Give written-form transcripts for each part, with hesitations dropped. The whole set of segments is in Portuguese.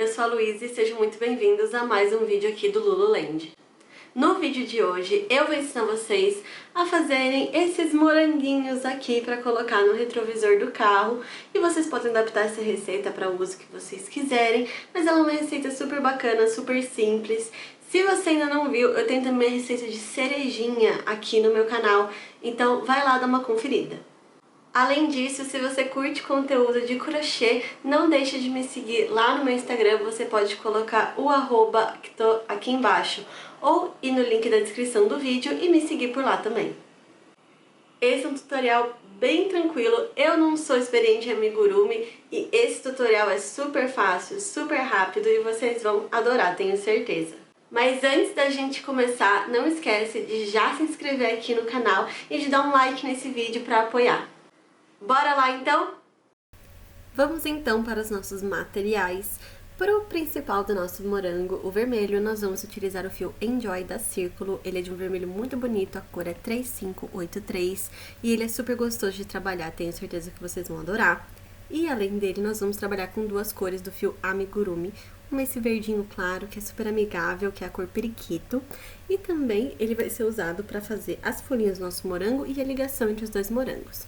eu sou a Luísa e sejam muito bem-vindos a mais um vídeo aqui do Lululand. No vídeo de hoje eu vou ensinar vocês a fazerem esses moranguinhos aqui para colocar no retrovisor do carro e vocês podem adaptar essa receita para o uso que vocês quiserem, mas ela é uma receita super bacana, super simples. Se você ainda não viu, eu tenho também a receita de cerejinha aqui no meu canal, então vai lá dar uma conferida. Além disso, se você curte conteúdo de crochê, não deixe de me seguir lá no meu Instagram, você pode colocar o arroba que tô aqui embaixo ou ir no link da descrição do vídeo e me seguir por lá também. Esse é um tutorial bem tranquilo, eu não sou experiente em amigurumi e esse tutorial é super fácil, super rápido e vocês vão adorar, tenho certeza. Mas antes da gente começar, não esquece de já se inscrever aqui no canal e de dar um like nesse vídeo para apoiar. Bora lá então? Vamos então para os nossos materiais. Para o principal do nosso morango, o vermelho, nós vamos utilizar o fio Enjoy da Círculo. Ele é de um vermelho muito bonito, a cor é 3583 e ele é super gostoso de trabalhar, tenho certeza que vocês vão adorar. E além dele, nós vamos trabalhar com duas cores do fio Amigurumi. Uma esse verdinho claro, que é super amigável, que é a cor periquito. E também ele vai ser usado para fazer as folhinhas do nosso morango e a ligação entre os dois morangos.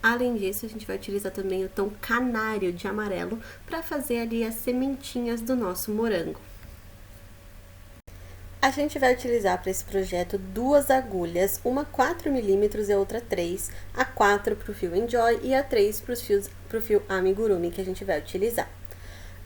Além disso, a gente vai utilizar também o tom canário de amarelo para fazer ali as sementinhas do nosso morango. A gente vai utilizar para esse projeto duas agulhas, uma 4mm e a outra 3, a 4 para o fio Enjoy e a 3 para o fio Amigurumi que a gente vai utilizar.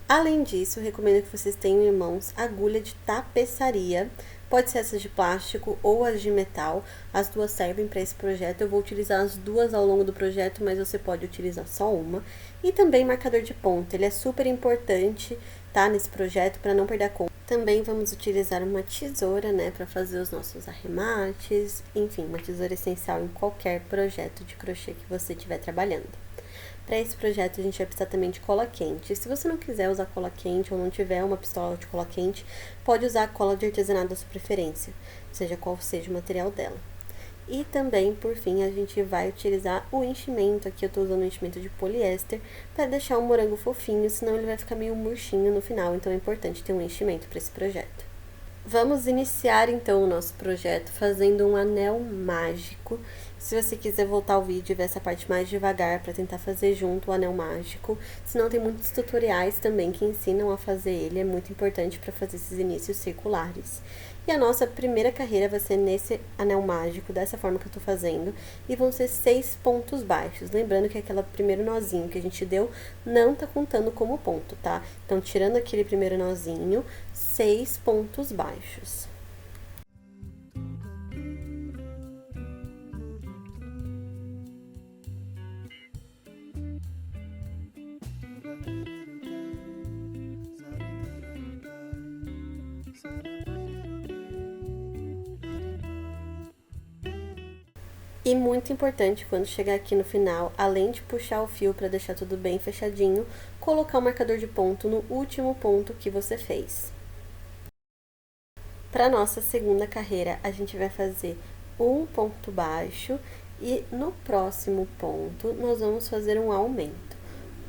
Além disso, eu recomendo que vocês tenham em mãos agulha de tapeçaria. Pode ser essas de plástico ou as de metal, as duas servem para esse projeto. Eu vou utilizar as duas ao longo do projeto, mas você pode utilizar só uma. E também marcador de ponta, ele é super importante, tá, nesse projeto para não perder a conta. Também vamos utilizar uma tesoura, né, para fazer os nossos arremates, enfim, uma tesoura essencial em qualquer projeto de crochê que você estiver trabalhando. Para esse projeto a gente vai precisar também de cola quente. Se você não quiser usar cola quente ou não tiver uma pistola de cola quente, pode usar a cola de artesanato da sua preferência, seja qual seja o material dela. E também, por fim, a gente vai utilizar o enchimento. Aqui eu tô usando um enchimento de poliéster para deixar o morango fofinho, senão ele vai ficar meio murchinho no final, então é importante ter um enchimento para esse projeto. Vamos iniciar então o nosso projeto fazendo um anel mágico. Se você quiser voltar ao vídeo e ver essa parte mais devagar para tentar fazer junto o anel mágico, senão tem muitos tutoriais também que ensinam a fazer ele, é muito importante para fazer esses inícios circulares. E a nossa primeira carreira vai ser nesse anel mágico, dessa forma que eu tô fazendo, e vão ser 6 pontos baixos. Lembrando que aquele primeiro nozinho que a gente deu não tá contando como ponto, tá? Então, tirando aquele primeiro nozinho, 6 pontos baixos. E muito importante, quando chegar aqui no final, além de puxar o fio para deixar tudo bem fechadinho, colocar o marcador de ponto no último ponto que você fez. Para nossa segunda carreira, a gente vai fazer um ponto baixo e no próximo ponto nós vamos fazer um aumento.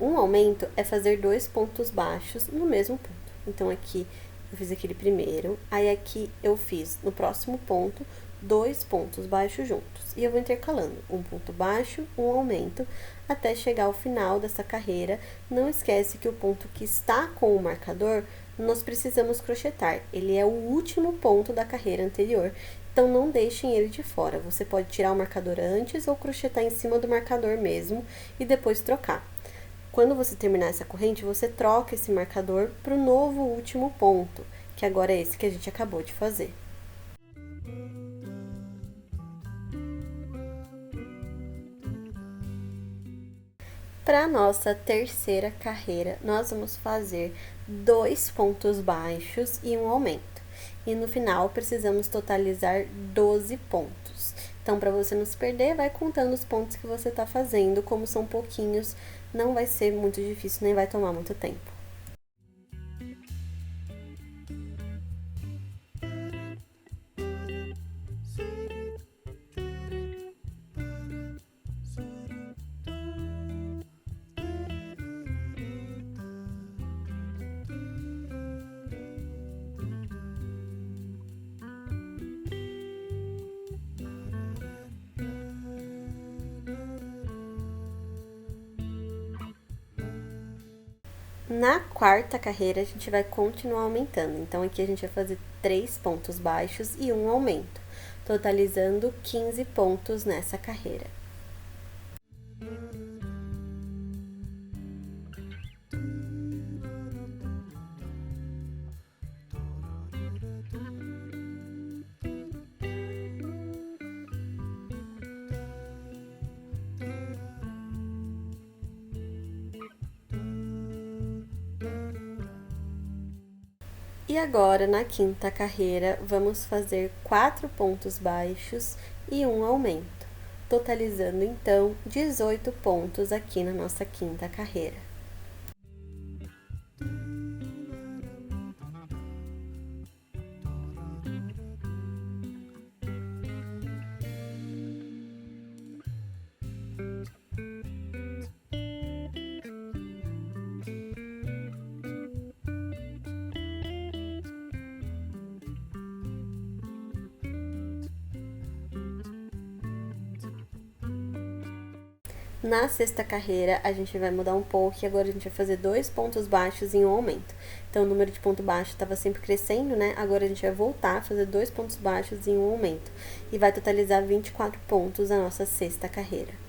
Um aumento é fazer 2 pontos baixos no mesmo ponto. Então, aqui eu fiz aquele primeiro, aí aqui eu fiz no próximo ponto 2 pontos baixos juntos. E eu vou intercalando um ponto baixo, um aumento, até chegar ao final dessa carreira. Não esquece que o ponto que está com o marcador, nós precisamos crochetar. Ele é o último ponto da carreira anterior, então não deixem ele de fora. Você pode tirar o marcador antes ou crochetar em cima do marcador mesmo e depois trocar. Quando você terminar essa corrente, você troca esse marcador para o novo último ponto, que agora é esse que a gente acabou de fazer. Para a nossa terceira carreira, nós vamos fazer 2 pontos baixos e um aumento. E no final, precisamos totalizar 12 pontos. Então, para você não se perder, vai contando os pontos que você está fazendo. Como são pouquinhos, não vai ser muito difícil, nem vai tomar muito tempo. Na quarta carreira, a gente vai continuar aumentando. Então, aqui a gente vai fazer 3 pontos baixos e um aumento, totalizando 15 pontos nessa carreira. E agora, na quinta carreira, vamos fazer 4 pontos baixos e um aumento, totalizando então 18 pontos aqui na nossa quinta carreira. Na sexta carreira, a gente vai mudar um pouco e agora a gente vai fazer 2 pontos baixos e um aumento. Então, o número de ponto baixo estava sempre crescendo, né? Agora a gente vai voltar a fazer 2 pontos baixos e um aumento. E vai totalizar 24 pontos a nossa sexta carreira.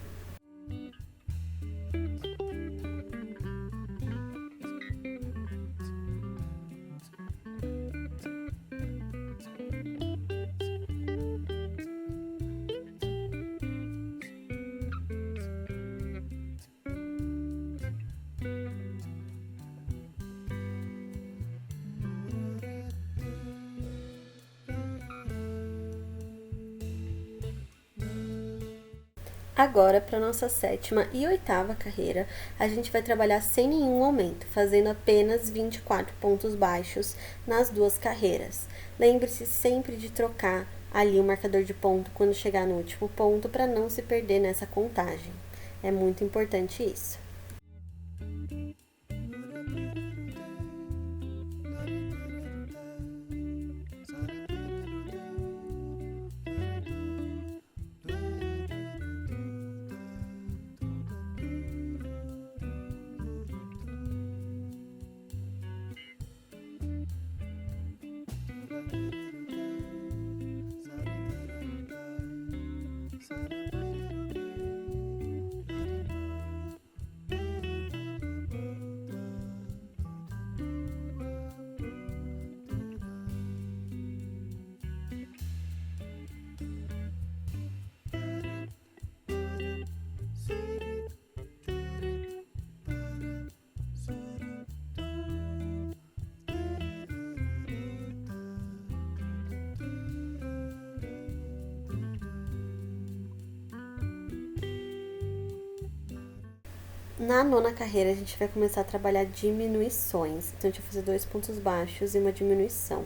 Agora, para nossa sétima e oitava carreira, a gente vai trabalhar sem nenhum aumento, fazendo apenas 24 pontos baixos nas duas carreiras. Lembre-se sempre de trocar ali o marcador de ponto quando chegar no último ponto, para não se perder nessa contagem. É muito importante isso. Na nona carreira, a gente vai começar a trabalhar diminuições. Então, a gente vai fazer 2 pontos baixos e uma diminuição.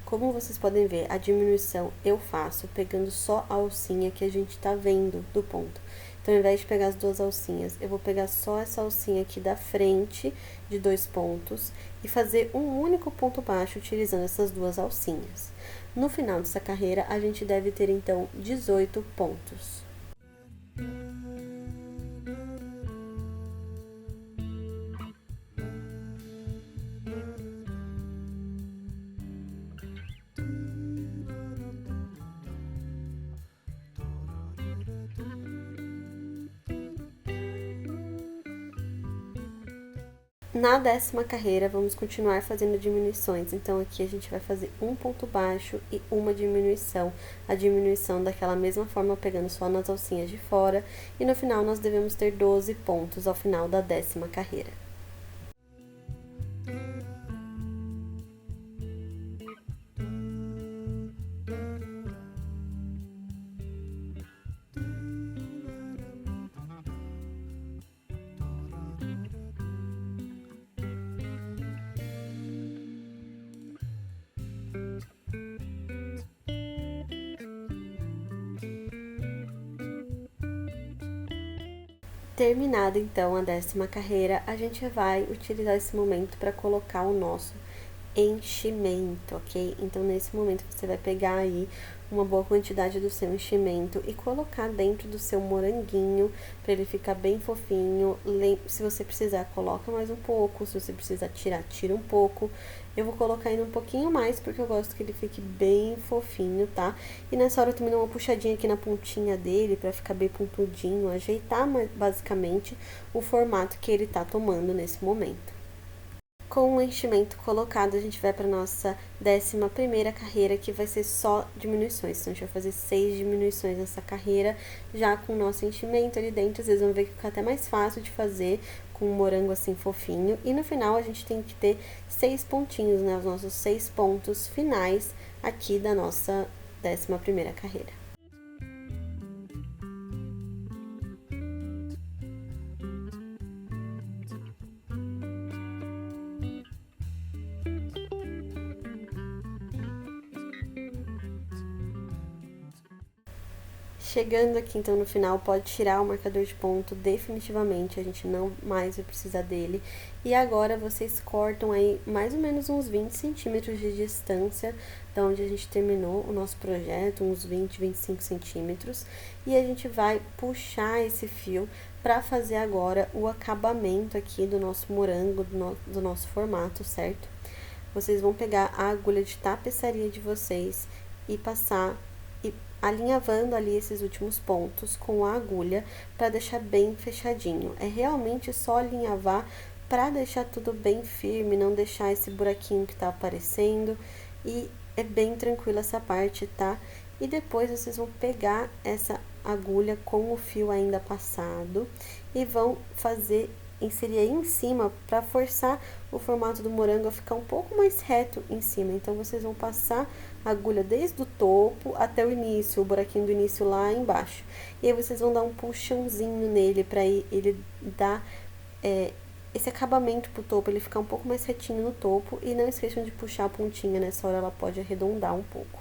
Como vocês podem ver, a diminuição eu faço pegando só a alcinha que a gente tá vendo do ponto. Então, ao invés de pegar as duas alcinhas, eu vou pegar só essa alcinha aqui da frente de 2 pontos e fazer um único ponto baixo utilizando essas duas alcinhas. No final dessa carreira, a gente deve ter, então, 18 pontos. Na décima carreira, vamos continuar fazendo diminuições. Então, aqui a gente vai fazer um ponto baixo e uma diminuição. A diminuição daquela mesma forma, pegando só nas alcinhas de fora. E no final, nós devemos ter 12 pontos ao final da décima carreira. Terminada então a décima carreira, a gente vai utilizar esse momento para colocar o nosso enchimento, ok? Então, nesse momento, você vai pegar aí uma boa quantidade do seu enchimento e colocar dentro do seu moranguinho para ele ficar bem fofinho. Se você precisar, coloca mais um pouco. Se você precisar tirar, tira um pouco. Eu vou colocar ainda um pouquinho mais porque eu gosto que ele fique bem fofinho, tá? E nessa hora eu também dou uma puxadinha aqui na pontinha dele para ficar bem pontudinho, ajeitar basicamente o formato que ele tá tomando nesse momento. Com o enchimento colocado, a gente vai para nossa 11ª carreira, que vai ser só diminuições. Então, a gente vai fazer 6 diminuições nessa carreira, já com o nosso enchimento ali dentro. Vocês vão ver que fica até mais fácil de fazer com um morango assim fofinho. E no final, a gente tem que ter 6 pontinhos, né? Os nossos 6 pontos finais aqui da nossa 11ª carreira. Chegando aqui, então, no final, pode tirar o marcador de ponto definitivamente, a gente não mais vai precisar dele. E agora, vocês cortam aí mais ou menos uns 20 centímetros de distância da onde a gente terminou o nosso projeto, uns 20, 25 centímetros. E a gente vai puxar esse fio para fazer agora o acabamento aqui do nosso morango, do nosso formato, certo? Vocês vão pegar a agulha de tapeçaria de vocês e passar alinhavando ali esses últimos pontos com a agulha para deixar bem fechadinho. É realmente só alinhavar para deixar tudo bem firme, não deixar esse buraquinho que tá aparecendo, e é bem tranquila essa parte, tá? E depois vocês vão pegar essa agulha com o fio ainda passado e vão inserir aí em cima para forçar o formato do morango a ficar um pouco mais reto em cima. Então, vocês vão passar a agulha desde o topo até o início, o buraquinho do início lá embaixo. E aí, vocês vão dar um puxãozinho nele para ele dar esse acabamento pro topo, ele ficar um pouco mais retinho no topo. E não esqueçam de puxar a pontinha, nessa hora ela pode arredondar um pouco.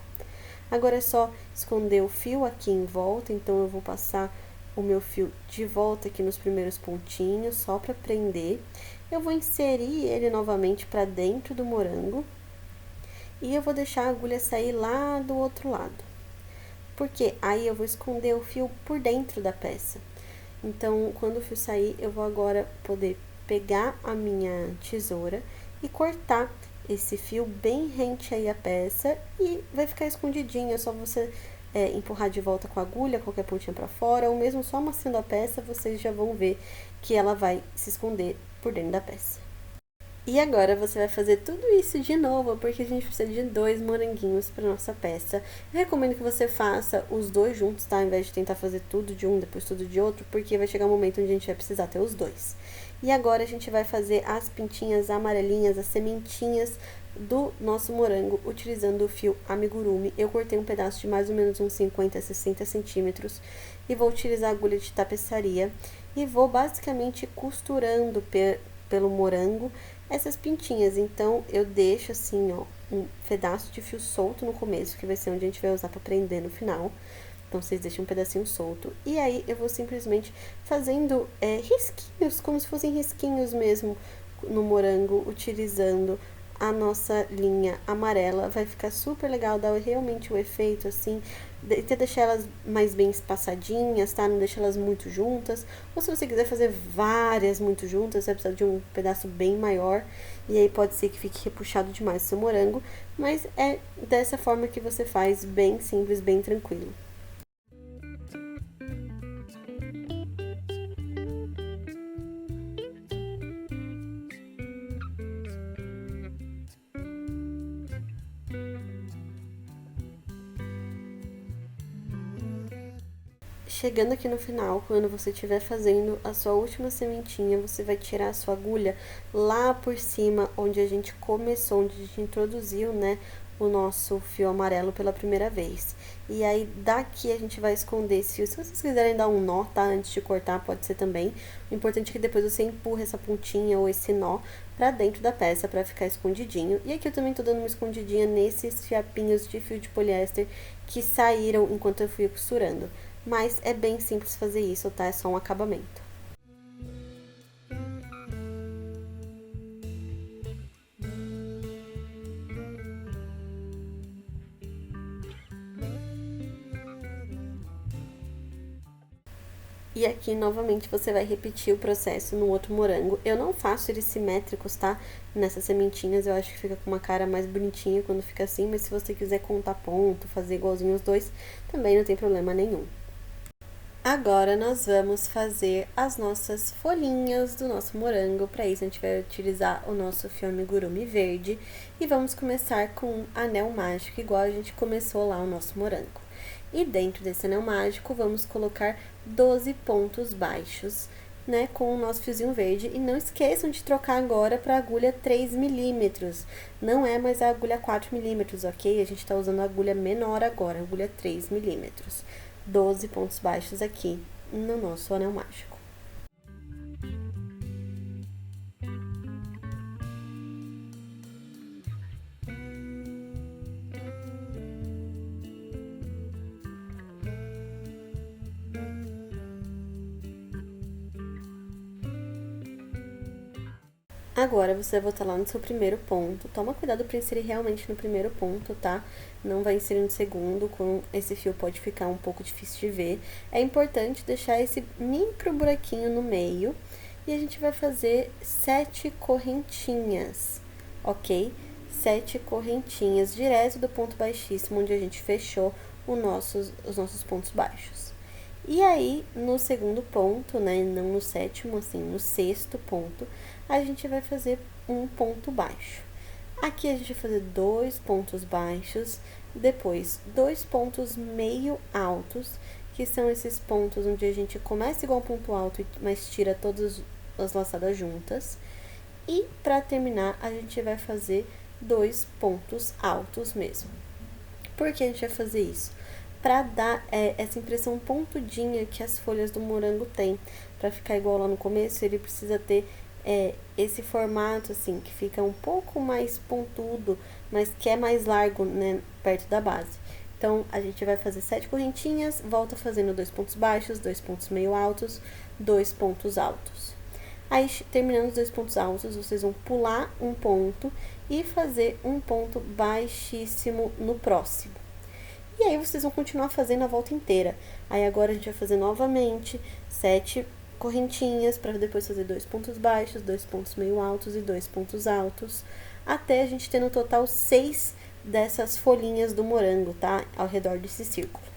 Agora é só esconder o fio aqui em volta, então eu vou passar o meu fio de volta aqui nos primeiros pontinhos, só para prender. Eu vou inserir ele novamente para dentro do morango e eu vou deixar a agulha sair lá do outro lado, porque aí eu vou esconder o fio por dentro da peça. Então, quando o fio sair, eu vou agora poder pegar a minha tesoura e cortar esse fio bem rente aí à peça e vai ficar escondidinho. É só você empurrar de volta com a agulha, qualquer pontinha para fora, ou mesmo só amassando a peça, vocês já vão ver que ela vai se esconder por dentro da peça. E agora você vai fazer tudo isso de novo, porque a gente precisa de 2 moranguinhos para nossa peça. Eu recomendo que você faça os 2 juntos, tá? Ao invés de tentar fazer tudo de um, depois tudo de outro, porque vai chegar um momento onde a gente vai precisar ter os 2. E agora a gente vai fazer as pintinhas amarelinhas, as sementinhas do nosso morango, utilizando o fio amigurumi. Eu cortei um pedaço de mais ou menos uns 50 a 60 centímetros e vou utilizar a agulha de tapeçaria e vou basicamente costurando pelo morango essas pintinhas. Então, eu deixo assim, ó, um pedaço de fio solto no começo, que vai ser onde a gente vai usar para prender no final. Então, vocês deixam um pedacinho solto. E aí, eu vou simplesmente fazendo risquinhos, como se fossem risquinhos mesmo no morango, utilizando a nossa linha amarela. Vai ficar super legal, dá realmente o efeito, assim, de deixar elas mais bem espaçadinhas, tá? Não deixa elas muito juntas. Ou se você quiser fazer várias muito juntas, você vai precisar de um pedaço bem maior. E aí pode ser que fique repuxado demais o seu morango. Mas é dessa forma que você faz, bem simples, bem tranquilo. Chegando aqui no final, quando você estiver fazendo a sua última sementinha, você vai tirar a sua agulha lá por cima, onde a gente começou, onde a gente introduziu, né, o nosso fio amarelo pela primeira vez. E aí, daqui a gente vai esconder esse fio. Se vocês quiserem dar um nó, tá, antes de cortar, pode ser também. O importante é que depois você empurre essa pontinha ou esse nó pra dentro da peça, pra ficar escondidinho. E aqui eu também tô dando uma escondidinha nesses fiapinhos de fio de poliéster que saíram enquanto eu fui costurando. Mas é bem simples fazer isso, tá? É só um acabamento. E aqui, novamente, você vai repetir o processo no outro morango. Eu não faço eles simétricos, tá? Nessas sementinhas, eu acho que fica com uma cara mais bonitinha quando fica assim. Mas se você quiser contar ponto, fazer igualzinho os dois, também não tem problema nenhum. Agora, nós vamos fazer as nossas folhinhas do nosso morango. Para isso, a gente vai utilizar o nosso fio amigurumi verde. E vamos começar com um anel mágico, igual a gente começou lá o nosso morango. E dentro desse anel mágico, vamos colocar 12 pontos baixos, né, com o nosso fiozinho verde. E não esqueçam de trocar agora para a agulha 3 milímetros. Não é mais a agulha 4 milímetros, ok? A gente tá usando a agulha menor agora, a agulha 3 milímetros. 12 pontos baixos aqui no nosso anel mágico. Agora, você vai voltar lá no seu primeiro ponto. Toma cuidado para inserir realmente no primeiro ponto, tá? Não vai inserir no segundo, com esse fio pode ficar um pouco difícil de ver. É importante deixar esse micro buraquinho no meio. E a gente vai fazer 7 correntinhas, ok? 7 correntinhas direto do ponto baixíssimo, onde a gente fechou os nossos pontos baixos. E aí, no segundo ponto, né, não no sétimo, assim, no sexto ponto, a gente vai fazer um ponto baixo. Aqui a gente vai fazer 2 pontos baixos, depois 2 pontos meio altos, que são esses pontos onde a gente começa igual um ponto alto, mas tira todas as laçadas juntas. E para terminar, a gente vai fazer 2 pontos altos mesmo. Por que a gente vai fazer isso? Para dar essa impressão pontudinha que as folhas do morango tem. Para ficar igual lá no começo, ele precisa ter esse formato assim, que fica um pouco mais pontudo, mas que é mais largo, né, perto da base. Então, a gente vai fazer 7 correntinhas, volta fazendo 2 pontos baixos, 2 pontos meio altos, 2 pontos altos. Aí, terminando os 2 pontos altos, vocês vão pular um ponto e fazer um ponto baixíssimo no próximo. E aí, vocês vão continuar fazendo a volta inteira. Aí, agora, a gente vai fazer novamente 7 correntinhas, para depois fazer 2 pontos baixos, 2 pontos meio altos e 2 pontos altos, até a gente ter no total 6 dessas folhinhas do morango, tá? Ao redor desse círculo.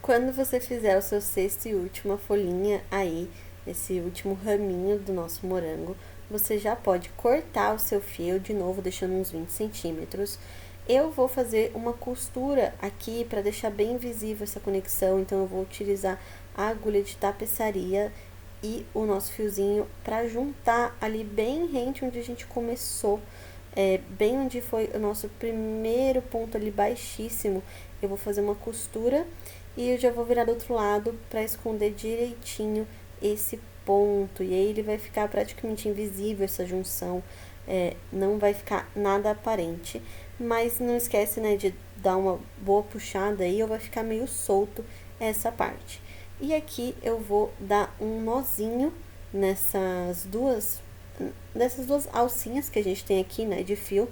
Quando você fizer o seu sexto e última folhinha aí, esse último raminho do nosso morango, você já pode cortar o seu fio de novo, deixando uns 20 centímetros. Eu vou fazer uma costura aqui para deixar bem visível essa conexão, então eu vou utilizar a agulha de tapeçaria e o nosso fiozinho para juntar ali bem rente onde a gente começou, bem onde foi o nosso primeiro ponto ali baixíssimo. Eu vou fazer uma costura e eu já vou virar do outro lado para esconder direitinho esse ponto. E aí, ele vai ficar praticamente invisível, essa junção. Não vai ficar nada aparente. Mas não esquece, né, de dar uma boa puxada aí, ou vai ficar meio solto essa parte. E aqui, eu vou dar um nozinho nessas duas alcinhas que a gente tem aqui, né, de fio.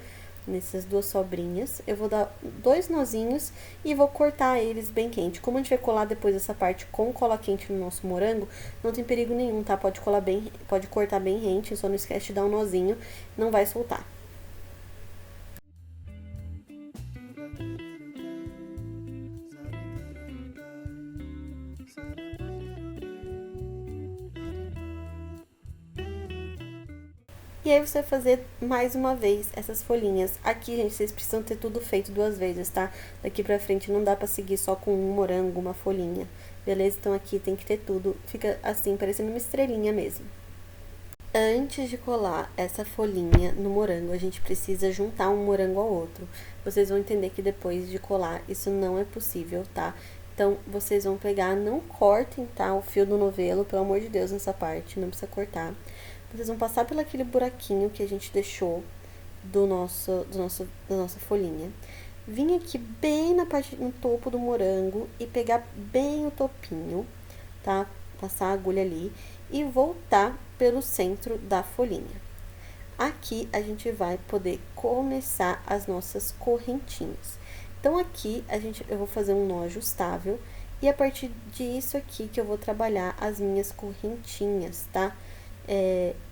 Nessas duas sobrinhas, eu vou dar 2 nozinhos e vou cortar eles bem quente. Como a gente vai colar depois essa parte com cola quente no nosso morango, não tem perigo nenhum, tá? Pode cortar bem rente, só não esquece de dar um nozinho, não vai soltar. E aí, você vai fazer mais uma vez essas folhinhas. Aqui, gente, vocês precisam ter tudo feito 2 vezes, tá? Daqui pra frente não dá pra seguir só com um morango, uma folhinha. Beleza? Então, aqui tem que ter tudo. Fica assim, parecendo uma estrelinha mesmo. Antes de colar essa folhinha no morango, a gente precisa juntar um morango ao outro. Vocês vão entender que depois de colar, isso não é possível, tá? Então, vocês vão pegar, não cortem, tá? O fio do novelo, pelo amor de Deus, nessa parte, não precisa cortar. Vocês vão passar pelo aquele buraquinho que a gente deixou da nossa folhinha. vir aqui bem na parte, no topo do morango e pegar bem o topinho, tá? Passar a agulha ali e voltar pelo centro da folhinha. Aqui a gente vai poder começar as nossas correntinhas. Então aqui eu vou fazer um nó ajustável e a partir disso aqui que eu vou trabalhar as minhas correntinhas, tá?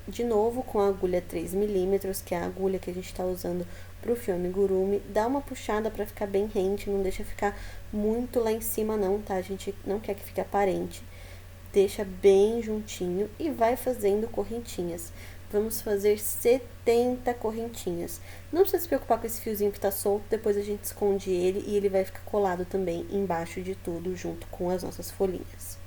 De novo com a agulha 3 milímetros, que é a agulha que a gente tá usando pro fio amigurumi, dá uma puxada pra ficar bem rente, não deixa ficar muito lá em cima não, tá? A gente não quer que fique aparente. Deixa bem juntinho e vai fazendo correntinhas. Vamos fazer 70 correntinhas. Não precisa se preocupar com esse fiozinho que tá solto, depois a gente esconde ele e ele vai ficar colado também embaixo de tudo, junto com as nossas folhinhas.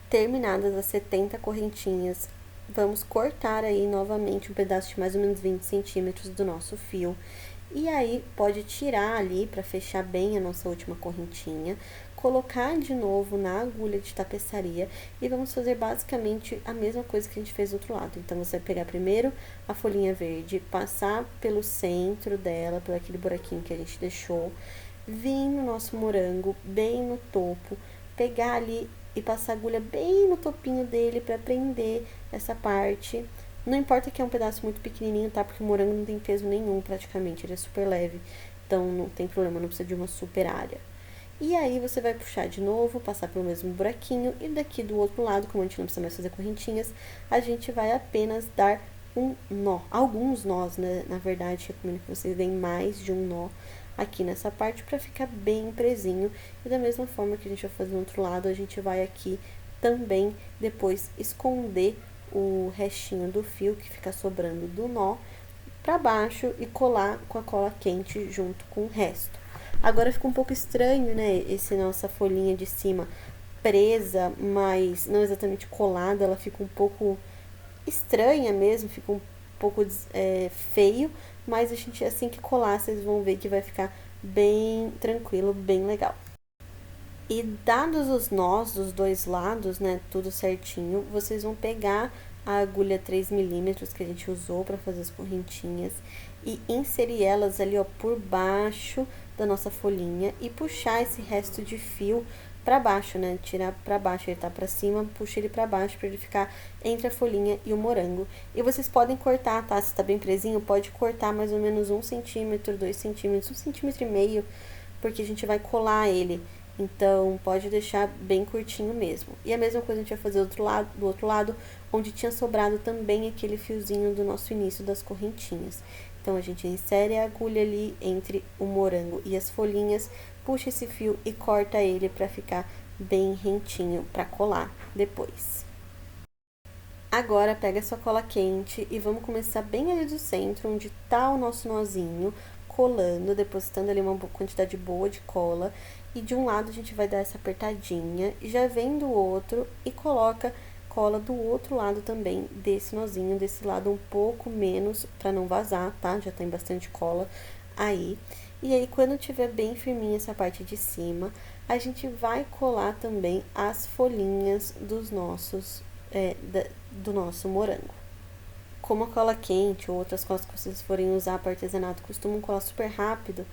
Terminadas as 70 correntinhas, vamos cortar aí novamente um pedaço de mais ou menos 20 centímetros do nosso fio. E aí, pode tirar ali para fechar bem a nossa última correntinha, colocar de novo na agulha de tapeçaria e vamos fazer basicamente a mesma coisa que a gente fez do outro lado. Então, você vai pegar primeiro a folhinha verde, passar pelo centro dela, por aquele buraquinho que a gente deixou, vir no nosso morango, bem no topo, pegar ali e passar a agulha bem no topinho dele para prender essa parte. Não importa que é um pedaço muito pequenininho, tá? Porque o morango não tem peso nenhum praticamente, ele é super leve. Então, não tem problema, não precisa de uma super área. E aí, você vai puxar de novo, passar pelo mesmo buraquinho. E daqui do outro lado, como a gente não precisa mais fazer correntinhas, a gente vai apenas dar um nó. Alguns nós, né? Na verdade, recomendo que vocês deem mais de um nó aqui nessa parte para ficar bem presinho. E da mesma forma que a gente vai fazer no outro lado, a gente vai aqui também depois esconder o restinho do fio que fica sobrando do nó para baixo e colar com a cola quente junto com o resto. Agora fica um pouco estranho, né, nossa folhinha de cima presa, mas não exatamente colada, ela fica um pouco estranha mesmo, fica um pouco feio, mas a gente, assim que colar, vocês vão ver que vai ficar bem tranquilo, bem legal. E dados os nós dos dois lados, né, tudo certinho, vocês vão pegar a agulha 3 milímetros que a gente usou para fazer as correntinhas e inserir elas ali, ó, por baixo da nossa folhinha e puxar esse resto de fio para baixo, né, tirar para baixo, ele tá para cima, puxa ele para baixo para ele ficar entre a folhinha e o morango. E vocês podem cortar, tá, se tá bem presinho, pode cortar mais ou menos 1 centímetro, 2 centímetros, 1,5 centímetros, porque a gente vai colar ele. Então, pode deixar bem curtinho mesmo. E a mesma coisa a gente vai fazer do outro lado, onde tinha sobrado também aquele fiozinho do nosso início das correntinhas. Então, a gente insere a agulha ali entre o morango e as folhinhas, puxa esse fio e corta ele para ficar bem rentinho para colar depois. Agora, pega a sua cola quente e vamos começar bem ali do centro, onde tá o nosso nozinho, colando, depositando ali uma quantidade boa de cola. E de um lado a gente vai dar essa apertadinha, e já vem do outro e coloca cola do outro lado também desse nozinho, desse lado um pouco menos, pra não vazar, tá? Já tem bastante cola aí. E aí, quando tiver bem firminha essa parte de cima, a gente vai colar também as folhinhas dos nossos, do nosso morango. Como a cola quente ou outras colas que vocês forem usar para artesanato costumam colar super rápido,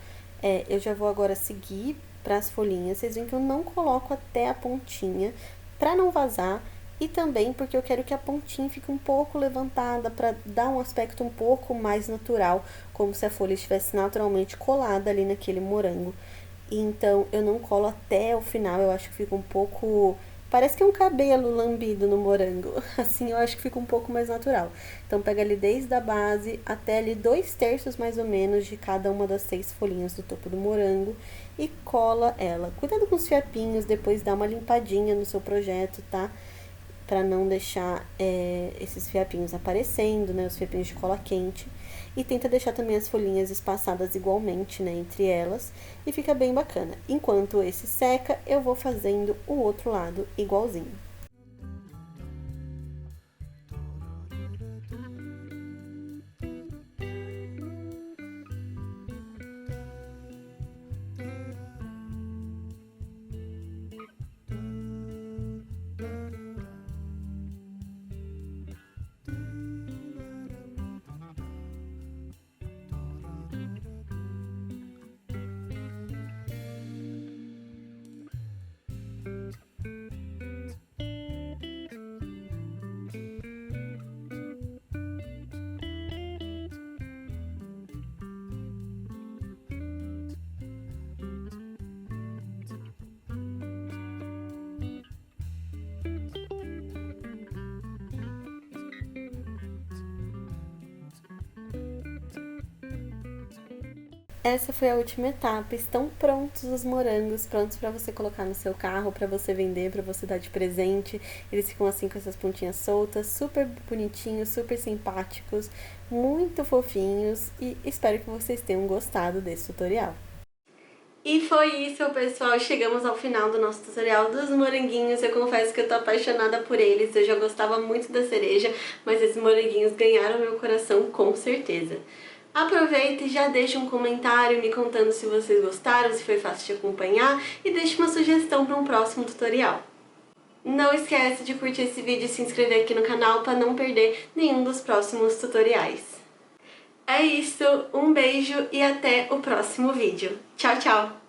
eu já vou agora seguir para as folhinhas. Vocês veem que eu não coloco até a pontinha para não vazar e também porque eu quero que a pontinha fique um pouco levantada para dar um aspecto um pouco mais natural, como se a folha estivesse naturalmente colada ali naquele morango. Então, eu não colo até o final, eu acho que fica um pouco Parece que é um cabelo lambido no morango. Assim eu acho que fica um pouco mais natural. Então pega ali desde a base até ali 2/3 mais ou menos de cada uma das 6 folhinhas do topo do morango e cola ela. Cuidado com os fiapinhos, depois dá uma limpadinha no seu projeto, tá? Para não deixar esses fiapinhos aparecendo, né? Os fiapinhos de cola quente. E tenta deixar também as folhinhas espaçadas igualmente, né, entre elas, e fica bem bacana. Enquanto esse seca, eu vou fazendo o outro lado igualzinho. Essa foi a última etapa. Estão prontos os morangos, prontos para você colocar no seu carro, para você vender, para você dar de presente. Eles ficam assim com essas pontinhas soltas, super bonitinhos, super simpáticos, muito fofinhos e espero que vocês tenham gostado desse tutorial. E foi isso, pessoal. Chegamos ao final do nosso tutorial dos moranguinhos. Eu confesso que eu tô apaixonada por eles. Eu já gostava muito da cereja, mas esses moranguinhos ganharam meu coração com certeza. Aproveita e já deixa um comentário me contando se vocês gostaram, se foi fácil de acompanhar e deixe uma sugestão para um próximo tutorial. Não esquece de curtir esse vídeo e se inscrever aqui no canal para não perder nenhum dos próximos tutoriais. É isso, um beijo e até o próximo vídeo. Tchau, tchau!